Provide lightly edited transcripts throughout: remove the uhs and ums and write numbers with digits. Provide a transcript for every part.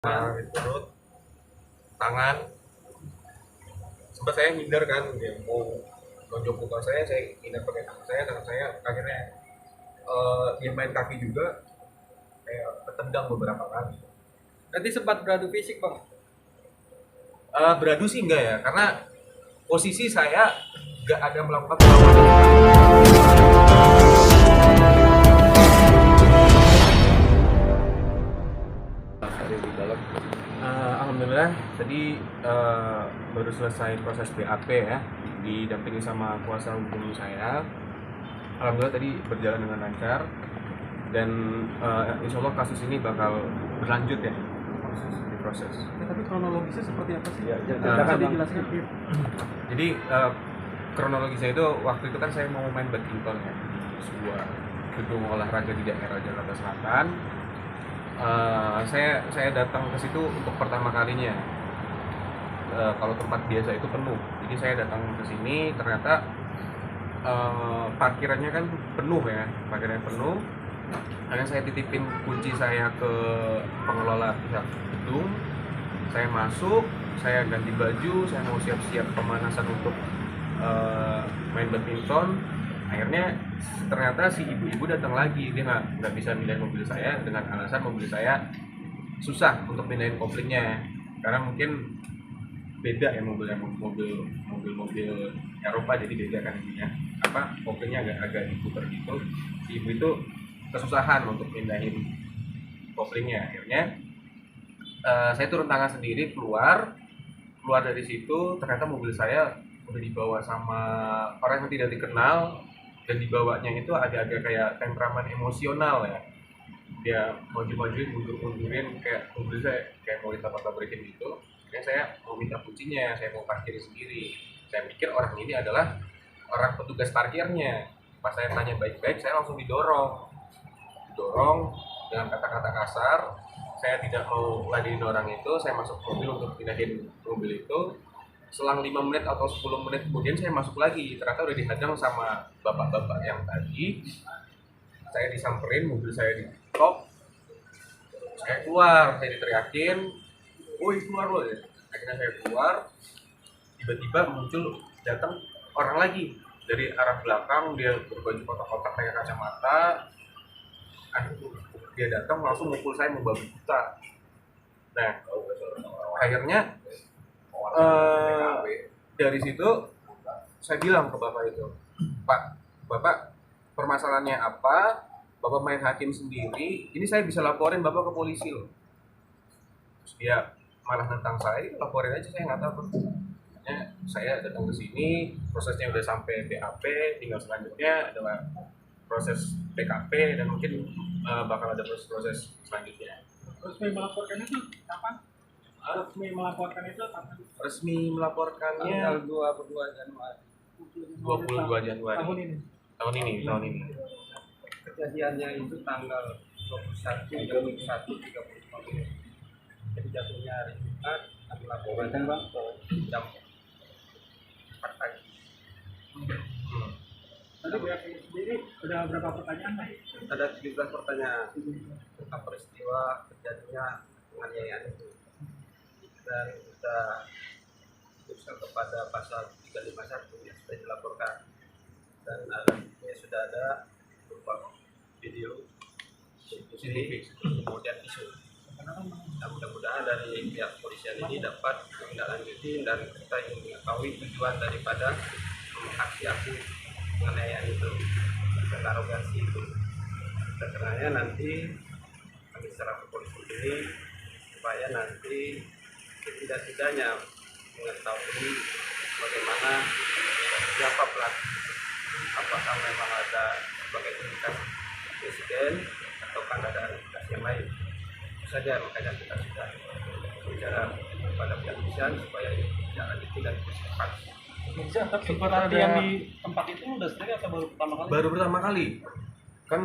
perut, tangan. Sempat saya hindar kan, dia mau nonjok muka saya hindar pakai tangan saya akhirnya dia main kaki juga, kayak ketendang beberapa kali. Nanti sempat beradu fisik, Bang. Beradu sih enggak ya, karena posisi saya nggak ada melakukan perlawanan. Alhamdulillah tadi baru selesai proses BAP ya, didampingi sama kuasa hukum saya. Alhamdulillah tadi berjalan dengan lancar dan insya Allah kasus ini bakal berlanjut ya, diproses. Ya, tapi kronologisnya seperti apa sih? Silakan, Bang. dijelaskan. Jadi kronologisnya itu waktu itu kan saya mau main badminton ya, di sebuah gedung olahraga di daerah Jakarta Selatan. Saya datang ke situ untuk pertama kalinya. Kalau tempat biasa itu penuh, jadi saya datang ke sini ternyata parkirannya kan penuh ya, parkirannya penuh. Akhirnya saya titipin kunci saya ke pengelola pihak gedung. Saya masuk, saya ganti baju, saya mau siap-siap pemanasan untuk main badminton. Akhirnya ternyata si ibu-ibu datang lagi, dia nggak bisa pindahin mobil saya dengan alasan mobil saya susah untuk pindahin koplingnya, karena mungkin beda ya mobil Eropa, jadi beda kan ininya koplingnya agak diputar gitu. Si ibu itu kesusahan untuk pindahin koplingnya. Akhirnya saya turun tangan sendiri keluar dari situ. Ternyata mobil saya udah dibawa sama orang yang tidak dikenal, dan dibawanya itu agak-agak kayak temperamen emosional ya. Dia maju-majuin, mundur-mundurin, kayak mobil saya kayak mau ditabrak-tabrakin gitu. Akhirnya saya mau minta kuncinya, saya mau parkir sendiri. Saya pikir orang ini adalah orang petugas parkirnya. Pas saya tanya baik-baik, saya langsung didorong dengan kata-kata kasar. Saya tidak mau ladenin orang itu, saya masuk mobil untuk pindahin mobil itu. Selang 5 menit atau 10 menit kemudian saya masuk lagi, ternyata udah dihadang sama bapak-bapak yang tadi. Saya disamperin, mobil saya di stop, saya keluar, saya diteriakin, woi keluar lo ya. Akhirnya saya keluar, tiba-tiba muncul datang orang lagi dari arah belakang, dia berbaju kotak-kotak kayak kacamata. Dia datang langsung mukul saya membabi buta. Nah, akhirnya dari situ saya bilang ke bapak itu, Pak, bapak permasalahannya apa? Bapak main hakim sendiri, ini saya bisa laporin bapak ke polisi loh. Terus dia malah tentang saya, laporin aja, saya nggak takut. Saya datang ke sini, prosesnya udah sampai BAP, tinggal selanjutnya adalah proses TKP, dan mungkin bakal ada proses selanjutnya. Resmi melaporkan itu kapan? Resmi melaporkannya Tanggal 22 Januari. 22 Januari Tahun ini. tahun ini. Kejadiannya itu tanggal 21 jam 1.35 menit. Jadi jatuhnya hari Jumat, kami laporkan Bang jam 4 pagi. Tadi pihak sendiri ada berapa pertanyaan, Bang? Ada 17 pertanyaan tentang peristiwa terjadinya penganiayaan itu, dan kita putuskan kepada pasal 351 yang sudah dilaporkan, dan alatnya sudah ada berupa video, CCTV, kemudian isu. Nah, mudah-mudahan dari pihak kepolisian ini dapat menindaklanjuti, dan kita ingin mengetahui tujuan daripada aksi-aksi penganiayaan itu dan arogansi itu. Dan karenanya nanti kami secara kepolisian ini supaya nanti setidak-tidaknya mengetahui bagaimana siapa pelaku, apakah memang ada sebagai indikasi presiden atau kan ada indikasi yang lain. Itu saja, makanya kita sudah bicara kepada pihak kepolisian supaya tidak tidak dipercepat. Sempat ada yang di tempat itu udah sering atau baru pertama kali? Baru pertama kali kan.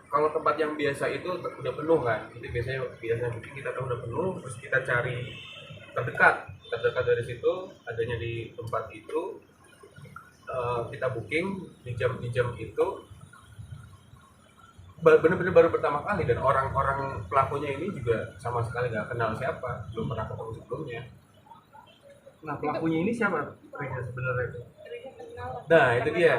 Kalau tempat yang biasa itu udah penuh kan, itu biasanya mungkin kita tahu udah penuh, terus kita cari terdekat dari situ, adanya di tempat itu. Kita booking di jam itu. bener-bener baru pertama kali, dan orang-orang pelakunya ini juga sama sekali nggak kenal siapa, belum pernah ketemu sebelumnya. Nah, pelakunya ini siapa Reza sebenarnya itu? Nah itu dia,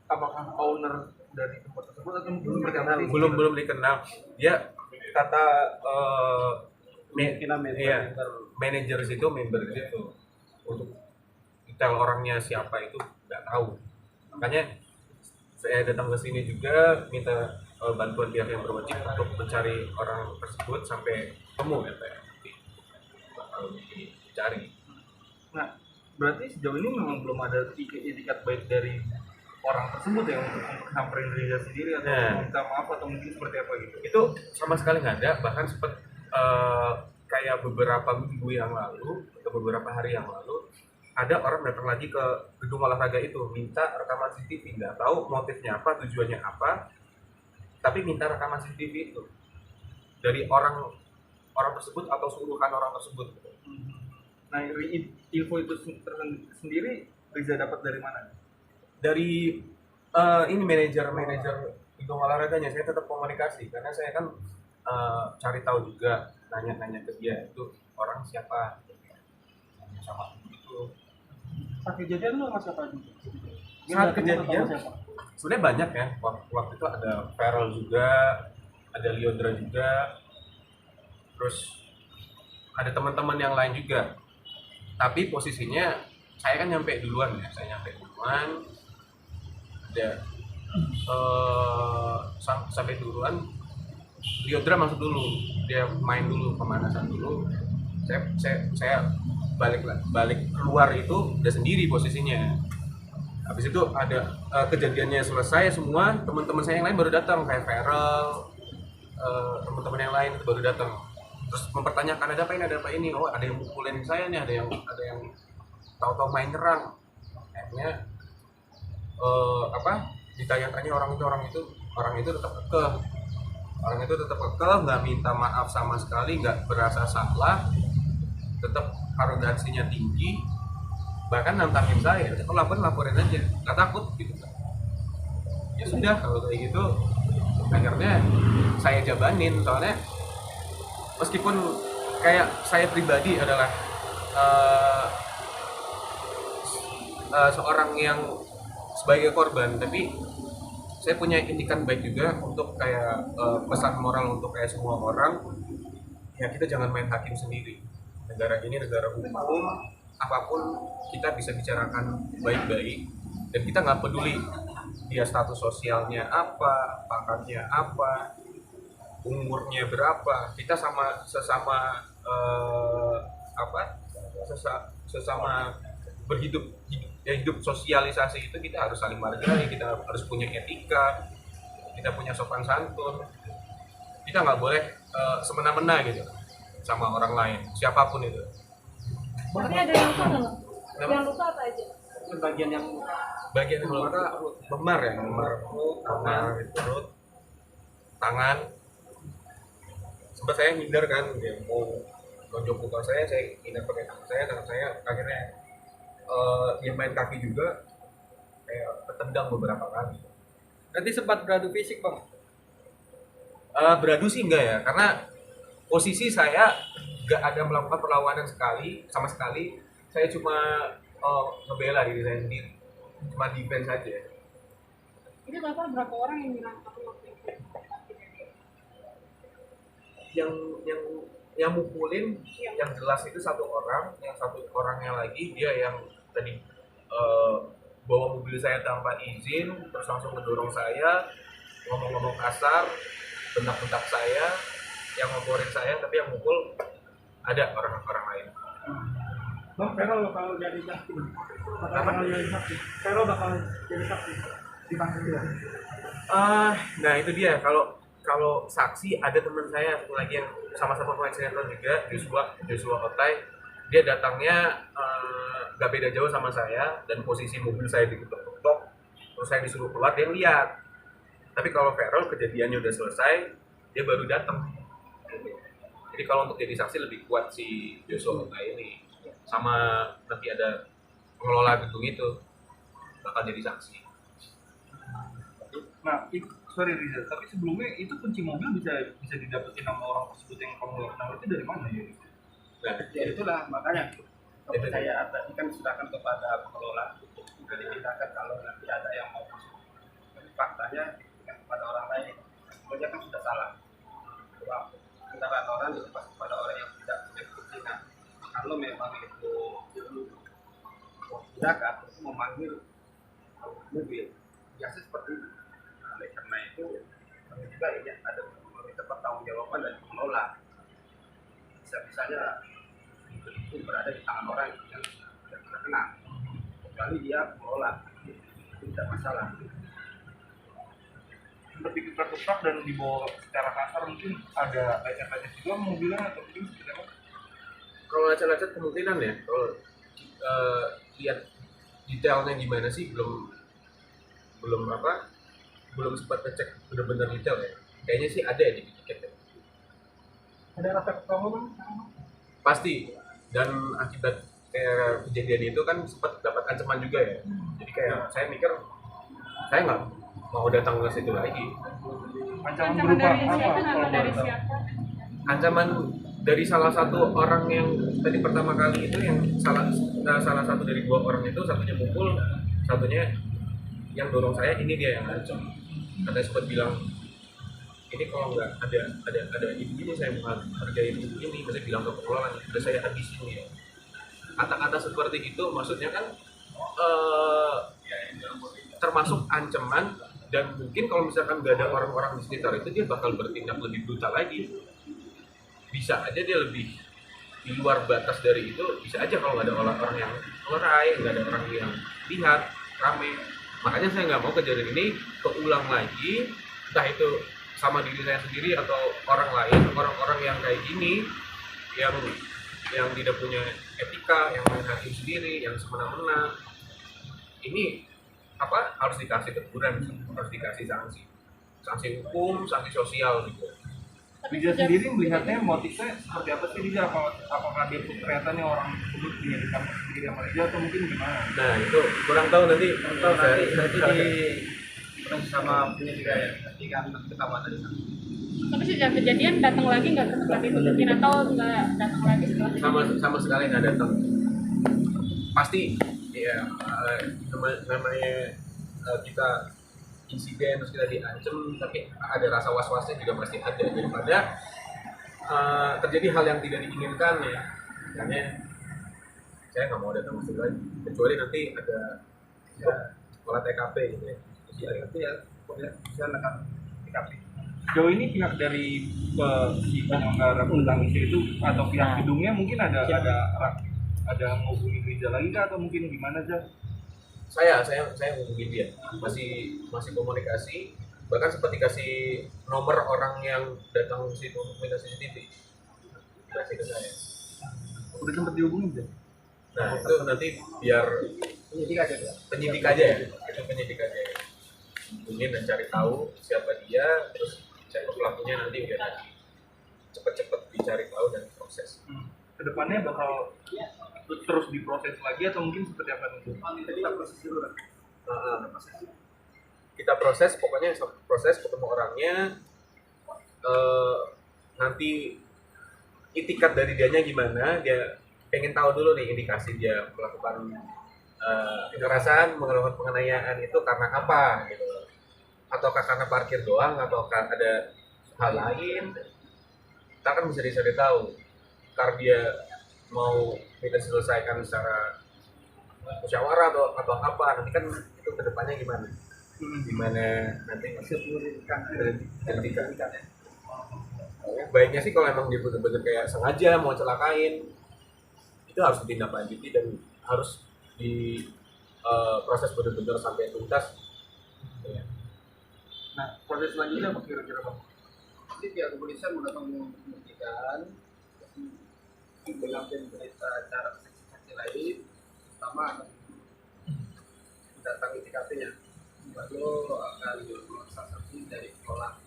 Apakah owner dari tempat tersebut atau belum berkenal? belum dikenal. Dia kata Kemungkinan iya, member. manajer situ, member situ, untuk detail orangnya siapa itu nggak tahu. Makanya saya datang ke sini juga minta bantuan pihak yang berwajib untuk mencari orang tersebut sampai ketemu ya Pak. Kalau dicari. Nah, berarti sejauh ini memang belum ada itikat baik dari orang tersebut ya untuk samperin Reza sendiri atau Nah. minta maaf atau mungkin seperti apa gitu. Itu sama sekali nggak ada, bahkan sempat kayak beberapa minggu yang lalu atau beberapa hari yang lalu ada orang datang lagi ke gedung olahraga itu minta rekaman CCTV, nggak tahu motifnya apa, tujuannya apa, tapi minta rekaman CCTV itu dari orang tersebut atau suruhan orang tersebut. Nah, info itu sendiri Reza dapat dari mana? Dari ini manajer gedung olahraganya. Saya tetap komunikasi karena saya kan cari tahu juga, nanya ke dia itu orang siapa, sama itu. Saat kejadian lu sama siapa juga? Saat kejadian sebenarnya banyak ya, waktu itu ada Feral juga, ada Liodra juga, terus ada teman-teman yang lain juga. Tapi posisinya saya kan nyampe duluan ya, ada sampai duluan. Liodra masuk dulu, dia main dulu, pemanasan dulu. Saya balik keluar itu udah sendiri posisinya. Habis itu ada kejadiannya selesai semua, teman-teman saya yang lain baru datang, kayak Feral, teman-teman yang lain itu baru datang. Terus mempertanyakan ada apa ini, oh ada yang mukulin saya nih, ada yang tahu-tahu main nyerang. Akhirnya ditanya-tanya orang itu tetap kekeh. Orang itu tetap kekeh, nggak minta maaf sama sekali, nggak berasa salah, tetap arogansinya tinggi, bahkan nantangin saya, kalau laporin aja, nggak takut gitu. Ya sudah, kalau kayak gitu akhirnya saya jabanin, soalnya meskipun kayak saya pribadi adalah seorang yang sebagai korban, tapi saya punya etikat baik juga untuk kayak pesan moral untuk kayak semua orang, ya kita jangan main hakim sendiri. Negara ini negara hukum, apapun kita bisa bicarakan baik-baik, dan kita nggak peduli dia status sosialnya apa, pangkatnya apa, umurnya berapa, kita sesama hidup sosialisasi itu kita harus saling menghargai, kita harus punya etika, kita punya sopan santun, kita nggak boleh semena-mena gitu sama orang lain, siapapun itu. Tapi ada yang luka nggak? Yang luka apa aja? Bagian yang luka memar ya, memar perut, tangan. Sempat saya hindar kan, dia mau tonjok muka saya hindar pakai tangan saya akhirnya dia main kaki juga, kayak ketendang beberapa kali. nanti sempat beradu fisik bang? Beradu sih enggak ya, karena posisi saya nggak ada melakukan perlawanan sama sekali. Saya cuma ngebela diri saya sendiri, cuma defense saja. Itu total berapa orang yang bilang aku waktu itu? Yang mukulin yang jelas itu satu orang, yang satu orangnya lagi dia yang tadi bawa mobil saya tanpa izin, terus langsung mendorong saya, ngomong-ngomong kasar, bentak-bentak saya, yang ngoporin saya, tapi yang mukul ada orang-orang lain. Bang, Feral bakal jadi saksi. Feral bakal jadi saksi dipanggil tidak? Nah itu dia, kalau saksi ada teman saya satu lagi yang sama-sama pemain sinetron juga, Joshua Otai. Dia datangnya gak beda jauh sama saya, dan posisi mobil saya diketok-ketok, terus saya disuruh keluar, dia lihat. Tapi kalau Feral kejadiannya udah selesai, dia baru datang. Jadi kalau untuk jadi saksi lebih kuat si Joshua Otai ini, sama nanti ada pengelola gedung itu bakal jadi saksi. Nah, sorry Riza, tapi sebelumnya itu kunci mobil bisa didapetin sama orang tersebut yang kamu nggak kenal itu dari mana ya? Nah, Ya itulah makanya kepercayaan tadi kan serahkan kepada pengelola, sudah dimintakan kalau nanti ada yang mau masuk. Tapi faktanya kan kepada orang lain, semuanya kan sudah salah. Bahwa kendaraan orang dilepas kepada orang yang tidak punya kepentingan. Kalau memang itu tindakan itu memanggil mobil, biasa seperti itu. Nah, oleh karena itu kami juga ini ada meminta pertanggungjawaban dari pengelola. Bisa-bisanya itu berada di tangan orang yang tidak kita kenal, kecuali dia mengelola, itu tidak masalah. Lebih ketoprak dan dibawa secara kasar, mungkin ada lecet-lecet juga mobilnya atau mungkin seperti apa? kalau lecet-lecet kemungkinan ya, kalau lihat detailnya gimana sih belum sempat ngecek benar-benar detail ya. Kayaknya sih ada ya di tiket ya. Ada rasa kebohongan? Pasti. Dan akibat kayak kejadian itu kan sempat dapat ancaman juga ya. Jadi kayak saya mikir saya nggak mau datang ke situ lagi. Ancaman Ancaman berupa dari apa? siapa? Kalau Nama dari boleh tahu? siapa? Ancaman dari salah satu orang yang tadi pertama kali itu, yang salah satu dari dua orang itu, satunya mukul, satunya yang dorong saya, ini dia yang ngancam. Katanya sempat bilang, ini kalau nggak ada ibu ini saya mau hargai ibu ini, saya bilang ke pengelola, udah saya habisin ya. Kata-kata seperti itu maksudnya kan termasuk ancaman, dan mungkin kalau misalkan nggak ada orang-orang di sekitar itu dia bakal bertindak lebih brutal lagi. Bisa aja dia lebih di luar batas dari itu, bisa aja kalau nggak ada orang-orang yang melerai, nggak ada orang yang lihat rame. Makanya saya nggak mau kejadian ini keulang lagi, entah itu sama diri saya sendiri atau orang lain, orang-orang yang kayak gini, yang tidak punya etika, yang main hakim sendiri, yang semena-mena. Ini harus dikasih teguran, harus dikasih sanksi hukum, sanksi sosial gitu. Riza sendiri melihatnya motifnya seperti apa sih Riza? Apakah dia kelihatannya orang tersebut punya dendam sendiri sama Riza atau mungkin gimana? Nah itu kurang tahu nanti. Nanti di sama penyidik ya, nanti kan ketahuan dari sana. Tapi sejak kejadian datang lagi nggak ke tempat itu mungkin, atau nggak datang lagi setelah kejadian? sama sekali nggak datang. Pasti ya namanya kita insiden terus kita diancam, tapi ada rasa was-wasnya juga pasti ada, daripada terjadi hal yang tidak diinginkan ya. Makanya saya nggak mau datang ke lagi, kecuali nanti ada olah TKP gitu ya. Itu ya, pokoknya bisa lengkap TKP. Sejauh ini pihak dari si penyelenggara bulu tangkis itu atau pihak gedungnya mungkin ada menghubungi Riza lagi kah, atau mungkin gimana aja? Saya hubungin dia, masih komunikasi, bahkan sempat dikasih nomor orang yang datang ke situ untuk minta CCTV, dikasih ke saya. Udah sempat dihubungin deh. Nah itu nanti biar Penyidik aja ya. penyidik aja ya, itu penyidik aja ya. Hubungin dan cari tahu siapa dia, terus siapa pelakunya, nanti biar cepet-cepet dicari tahu dan proses. Kedepannya bakal terus diproses lagi atau mungkin seperti apa nanti? Kita proses dulu lah. Kita proses, pokoknya proses ketemu orangnya, nanti itikat dari dianya gimana, dia pengen tahu dulu nih indikasi dia melakukan kekerasan, melakukan penganiayaan itu karena apa gitu, ataukah karena parkir doang, ataukah ada hal lain. Kita kan bisa dicari tahu, ntar dia mau kita selesaikan secara musyawarah atau apa, nanti kan itu kedepannya gimana nanti penyelidikan. Baiknya sih kalau emang dia benar-benar kayak sengaja mau celakain, itu harus ditindaklanjuti dan harus di proses benar-benar sampai tuntas ya. Nah, proses selanjutnya apa kira-kira Bang? Jadi pihak kepolisian mau datang membuktikan, mengambil berita acara saksi-saksi lain, pertama datangi TKP-nya, lalu akan memeriksa saksi dari sekolah.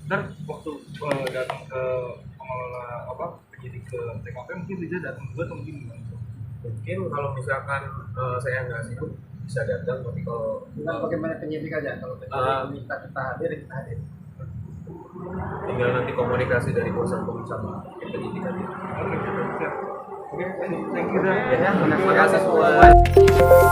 Dan waktu datang ke pengelola penyidik ke TKP, mungkin Riza datang juga atau mungkin gimana? Mungkin kalau misalkan saya nggak sibuk, bisa datang, tapi kalau Tinggal bagaimana penyidik aja, kalau penyidik minta kita hadir, kita hadir. tinggal nanti komunikasi dari kuasa hukum sama tim penyidik aja. Oke, siap. Oke, thank you. Ya, terima kasih semua.